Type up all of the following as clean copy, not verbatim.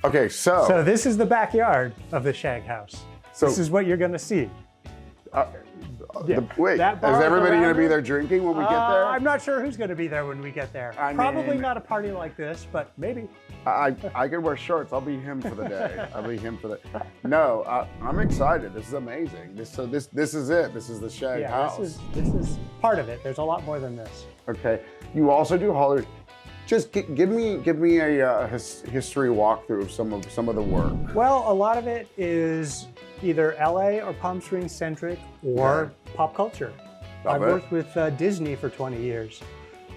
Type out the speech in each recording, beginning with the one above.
Okay, So this is the backyard of the Shag house. This is what you're going to see. Wait, is everybody going to be there drinking when we get there? I'm not sure who's going to be there when we get there. Probably not a party like this, but maybe. I can wear shorts. I'll be him for the day. I'll be him for the. No, I'm excited. This is amazing. This is it. This is the Shag house. This is part of it. There's a lot more than this. Okay. You also do haulers. Just give me a history walkthrough of some of the work. Well, a lot of it is either LA or Palm Springs centric or pop culture. I've worked with Disney for 20 years.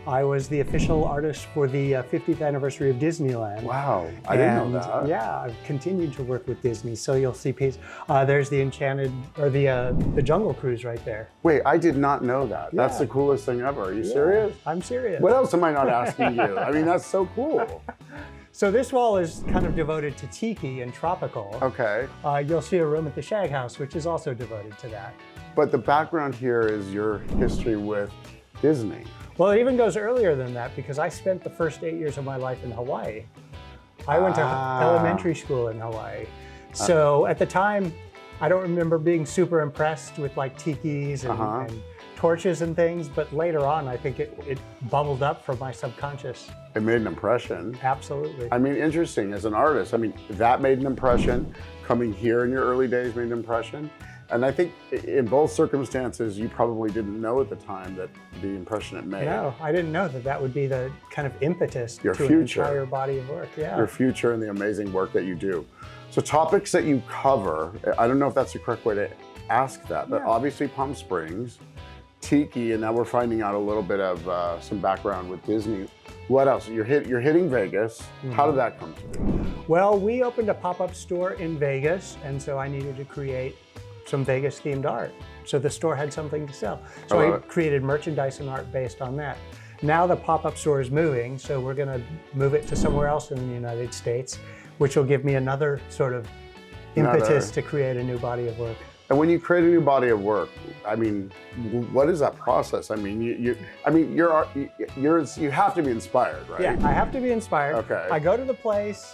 I was the official artist for the 50th anniversary of Disneyland. Wow, I didn't know that. Yeah, I've continued to work with Disney. So you'll see there's the Enchanted, or the Jungle Cruise right there. Wait, I did not know that. That's the coolest thing ever. Are you serious? I'm serious. What else am I not asking you? I mean, that's so cool. So this wall is kind of devoted to tiki and tropical. Okay. You'll see a room at the Shag house, which is also devoted to that. But the background here is your history with Disney. Well, it even goes earlier than that because I spent the first 8 years of my life in Hawaii. I went to elementary school in Hawaii. So at the time, I don't remember being super impressed with like tikis and torches and things, but later on, I think it bubbled up from my subconscious. It made an impression. Absolutely. I mean, interesting as an artist. I mean, that made an impression. Coming here in your early days made an impression. And I think in both circumstances, you probably didn't know at the time that the impression it made. No, I didn't know that would be the kind of impetus your to future. An entire body of work. Yeah. Your future and the amazing work that you do. So topics that you cover, I don't know if that's the correct way to ask that, but obviously Palm Springs, tiki, and now we're finding out a little bit of some background with Disney. What else? You're hitting Vegas. How did that come to be? Well, we opened a pop-up store in Vegas, and so I needed to create some Vegas-themed art. So the store had something to sell. So I created merchandise and art based on that. Now the pop-up store is moving, so we're going to move it to somewhere else in the United States, which will give me another sort of impetus to create a new body of work. And when you create a new body of work, I mean, what is that process? I mean, you have to be inspired, right? Yeah, I have to be inspired. Okay. I go to the place,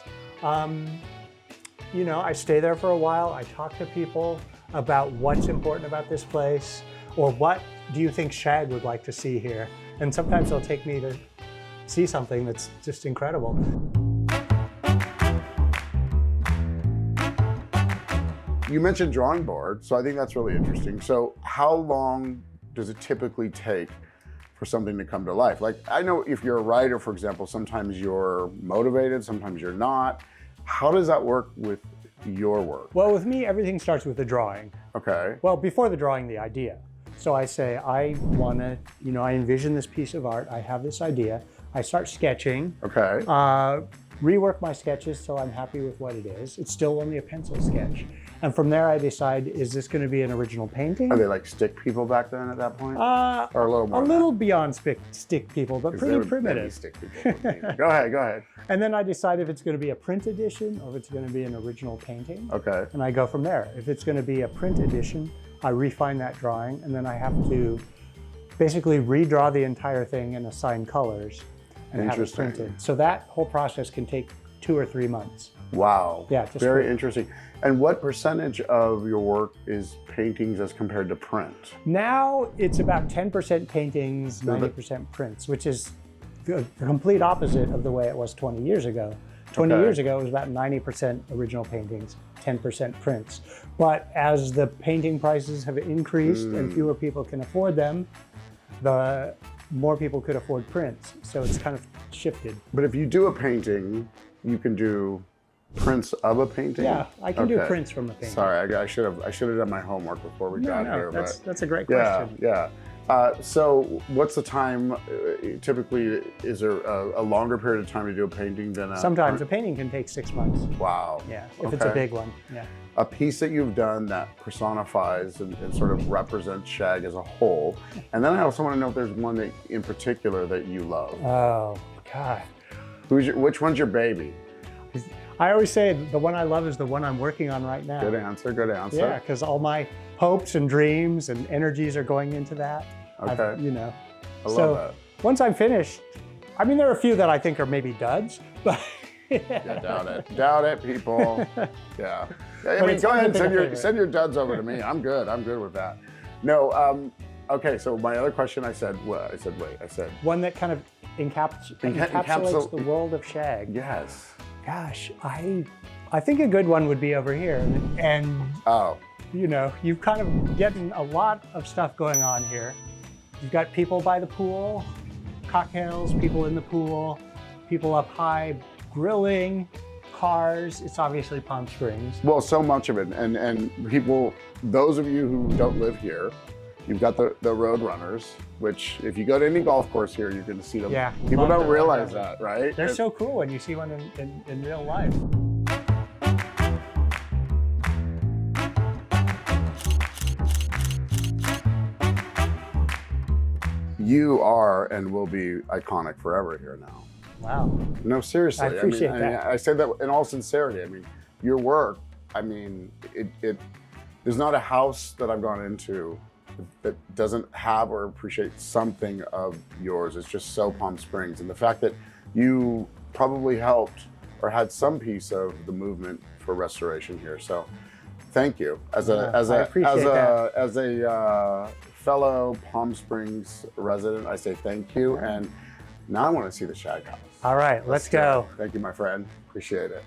you know, I stay there for a while. I talk to people about what's important about this place, or what do you think Shag would like to see here? And sometimes they'll take me to see something that's just incredible. You mentioned drawing board, so I think that's really interesting. So how long does it typically take for something to come to life? Like, I know if you're a writer, for example, sometimes you're motivated, sometimes you're not. How does that work with your work? Well, with me, everything starts with the drawing. Okay. Well, before the drawing, the idea. So I say, I want to, you know, I envision this piece of art. I have this idea. I start sketching. Okay. Rework my sketches so I'm happy with what it is. It's still only a pencil sketch. And from there, I decide, is this going to be an original painting? Are they like stick people back then at that point? Or a little more? A little beyond stick people, but pretty primitive. Stick people. Go ahead. And then I decide if it's going to be a print edition or if it's going to be an original painting. Okay. And I go from there. If it's going to be a print edition, I refine that drawing, and then I have to basically redraw the entire thing and assign colors and have it printed. So that whole process can take 2 or 3 months. Wow. Yeah, just very interesting. And what percentage of your work is paintings as compared to print? Now it's about 10% paintings, 90% prints, which is the complete opposite of the way it was 20 years ago. 20 years ago, it was about 90% original paintings, 10% prints. But as the painting prices have increased and fewer people can afford them, the more people could afford prints. So it's kind of shifted. But if you do a painting, you can do prints of a painting? Yeah, I can do prints from a painting. Sorry, I should have done my homework before we got here. That's a great question. Yeah. So what's the time, typically, is there a longer period of time to do a painting than a... Sometimes a painting can take 6 months. Wow. Yeah, if it's a big one, yeah. A piece that you've done that personifies and sort of represents Shag as a whole. And then I also want to know if there's one that, in particular that you love. Oh, God. Which one's your baby? I always say the one I love is the one I'm working on right now. Good answer, good answer. Yeah, because all my hopes and dreams and energies are going into that. Okay. You know. I love that. Once I'm finished, I mean, there are a few that I think are maybe duds, but Yeah, doubt it. Doubt it, people. Yeah. I But mean, it's go ahead and always been a favorite. send your duds over to me. I'm good. I'm good with that. No. Okay. So my other question, I said One that kind of encapsulates the world of Shag. yes. Gosh, I think a good one would be over here. And Oh. you know, you've kind of getting a lot of stuff going on here. You've got people by the pool, cocktails, people in the pool, people up high grilling, cars. It's obviously Palm Springs. Well, so much of it, and people, those of you who don't live here, you've got the road runners, which if you go to any golf course here, you're going to see them. Yeah, People love don't the realize road runners. that, right? They're so cool when you see one in real life. You are and will be iconic forever here now. Wow. No, seriously. I appreciate mean, that. I say that in all sincerity. I mean, your work, I mean, there's not a house that I've gone into that doesn't have or appreciate something of yours. It's just so Palm Springs. And the fact that you probably helped or had some piece of the movement for restoration here. So thank you. As a fellow Palm Springs resident, I say thank you. And now I want to see the Shag House. All right, let's go. Thank you, my friend. Appreciate it.